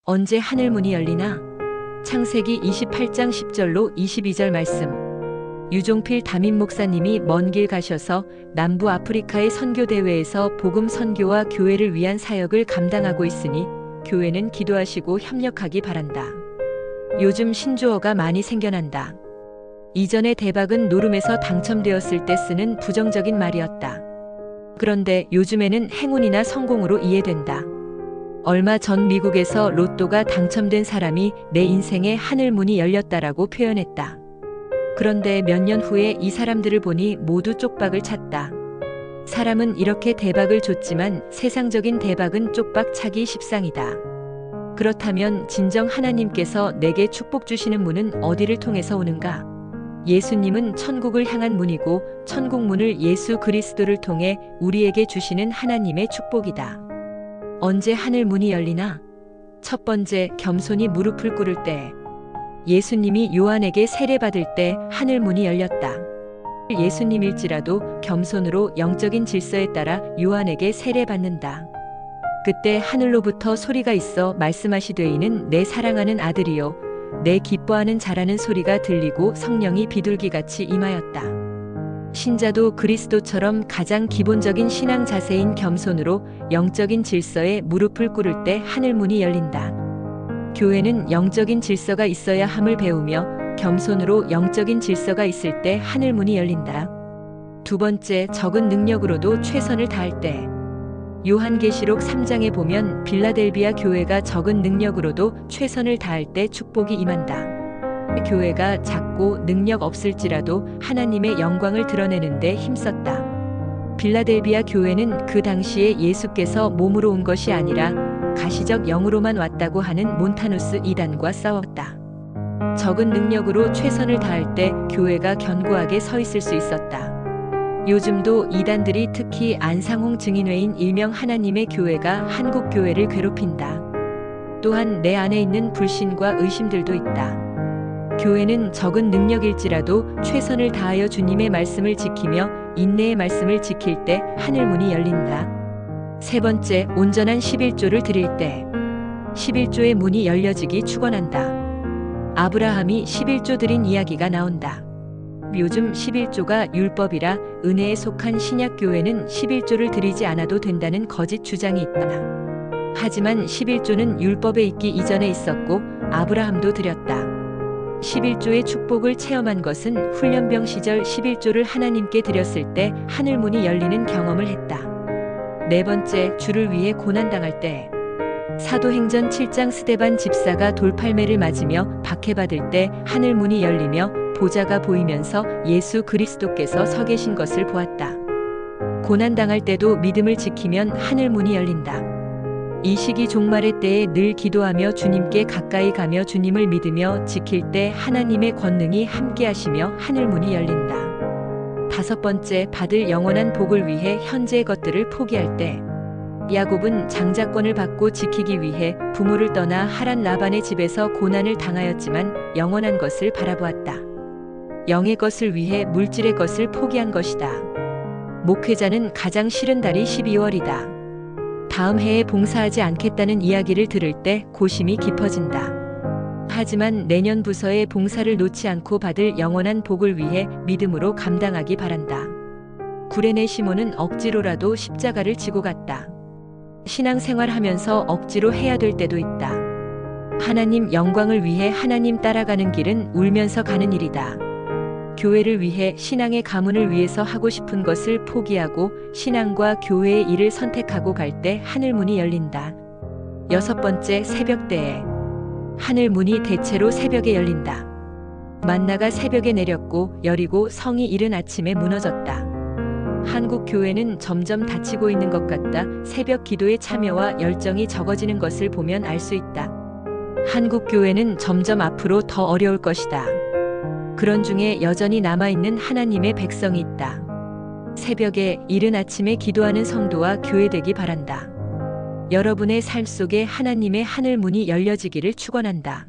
언제 하늘 문이 열리나? 창세기 28장 10절로 22절 말씀. 유종필 담임 목사님이 먼 길 가셔서 남부 아프리카의 선교대회에서 복음 선교와 교회를 위한 사역을 감당하고 있으니 교회는 기도하시고 협력하기 바란다. 요즘 신조어가 많이 생겨난다. 이전의 대박은 노름에서 당첨되었을 때 쓰는 부정적인 말이었다. 그런데 요즘에는 행운이나 성공으로 이해된다. 얼마 전 미국에서 로또가 당첨된 사람이 내 인생에 하늘 문이 열렸다라고 표현했다. 그런데 몇 년 후에 이 사람들을 보니 모두 쪽박을 찼다. 사람은 이렇게 대박을 줬지만 세상적인 대박은 쪽박 차기 십상이다. 그렇다면 진정 하나님께서 내게 축복 주시는 문은 어디를 통해서 오는가? 예수님은 천국을 향한 문이고 천국 문을 예수 그리스도를 통해 우리에게 주시는 하나님의 축복이다. 언제 하늘 문이 열리나? 첫 번째, 겸손히 무릎을 꿇을 때. 예수님이 요한에게 세례받을 때 하늘 문이 열렸다. 예수님일지라도 겸손으로 영적인 질서에 따라 요한에게 세례받는다. 그때 하늘로부터 소리가 있어 말씀하시되 이는 내 사랑하는 아들이요 내 기뻐하는 자라는 소리가 들리고 성령이 비둘기같이 임하였다. 신자도 그리스도처럼 가장 기본적인 신앙 자세인 겸손으로 영적인 질서에 무릎을 꿇을 때 하늘 문이 열린다. 교회는 영적인 질서가 있어야 함을 배우며 겸손으로 영적인 질서가 있을 때 하늘 문이 열린다. 두 번째, 적은 능력으로도 최선을 다할 때. 요한계시록 3장에 보면 빌라델비아 교회가 적은 능력으로도 최선을 다할 때 축복이 임한다. 교회가 작고 능력 없을지라도 하나님의 영광을 드러내는데 힘썼다. 빌라델비아 교회는 그 당시에 예수께서 몸으로 온 것이 아니라 가시적 영으로만 왔다고 하는 몬타누스 이단과 싸웠다. 적은 능력으로 최선을 다할 때 교회가 견고하게 서 있을 수 있었다. 요즘도 이단들이 특히 안상홍 증인회인 일명 하나님의 교회가 한국 교회를 괴롭힌다. 또한 내 안에 있는 불신과 의심들도 있다. 교회는 적은 능력일지라도 최선을 다하여 주님의 말씀을 지키며 인내의 말씀을 지킬 때 하늘 문이 열린다. 세 번째, 온전한 11조를 드릴 때. 11조의 문이 열려지기 축원한다. 아브라함이 11조 드린 이야기가 나온다. 요즘 11조가 율법이라 은혜에 속한 신약교회는 11조를 드리지 않아도 된다는 거짓 주장이 있다. 하지만 11조는 율법에 있기 이전에 있었고 아브라함도 드렸다. 11조의 축복을 체험한 것은 훈련병 시절 11조를 하나님께 드렸을 때 하늘문이 열리는 경험을 했다. 네 번째, 주를 위해 고난당할 때. 사도행전 7장 스데반 집사가 돌팔매를 맞으며 박해받을 때 하늘문이 열리며 보좌가 보이면서 예수 그리스도께서 서 계신 것을 보았다. 고난당할 때도 믿음을 지키면 하늘문이 열린다. 이 시기 종말의 때에 늘 기도하며 주님께 가까이 가며 주님을 믿으며 지킬 때 하나님의 권능이 함께하시며 하늘문이 열린다. 다섯 번째, 받을 영원한 복을 위해 현재의 것들을 포기할 때. 야곱은 장자권을 받고 지키기 위해 부모를 떠나 하란 라반의 집에서 고난을 당하였지만 영원한 것을 바라보았다. 영의 것을 위해 물질의 것을 포기한 것이다. 목회자는 가장 싫은 달이 12월이다. 다음 해에 봉사하지 않겠다는 이야기를 들을 때 고심이 깊어진다. 하지만 내년 부서에 봉사를 놓지 않고 받을 영원한 복을 위해 믿음으로 감당하기 바란다. 구레네 시몬은 억지로라도 십자가를 지고 갔다. 신앙생활 하면서 억지로 해야 될 때도 있다. 하나님 영광을 위해 하나님 따라가는 길은 울면서 가는 일이다. 교회를 위해 신앙의 가문을 위해서 하고 싶은 것을 포기하고 신앙과 교회의 일을 선택하고 갈 때 하늘문이 열린다. 여섯 번째, 새벽때에. 하늘문이 대체로 새벽에 열린다. 만나가 새벽에 내렸고 여리고 성이 이른 아침에 무너졌다. 한국 교회는 점점 닫히고 있는 것 같다. 새벽 기도의 참여와 열정이 적어지는 것을 보면 알 수 있다. 한국 교회는 점점 앞으로 더 어려울 것이다. 그런 중에 여전히 남아있는 하나님의 백성이 있다. 새벽에 이른 아침에 기도하는 성도와 교회되기 바란다. 여러분의 삶 속에 하나님의 하늘 문이 열려지기를 축원한다.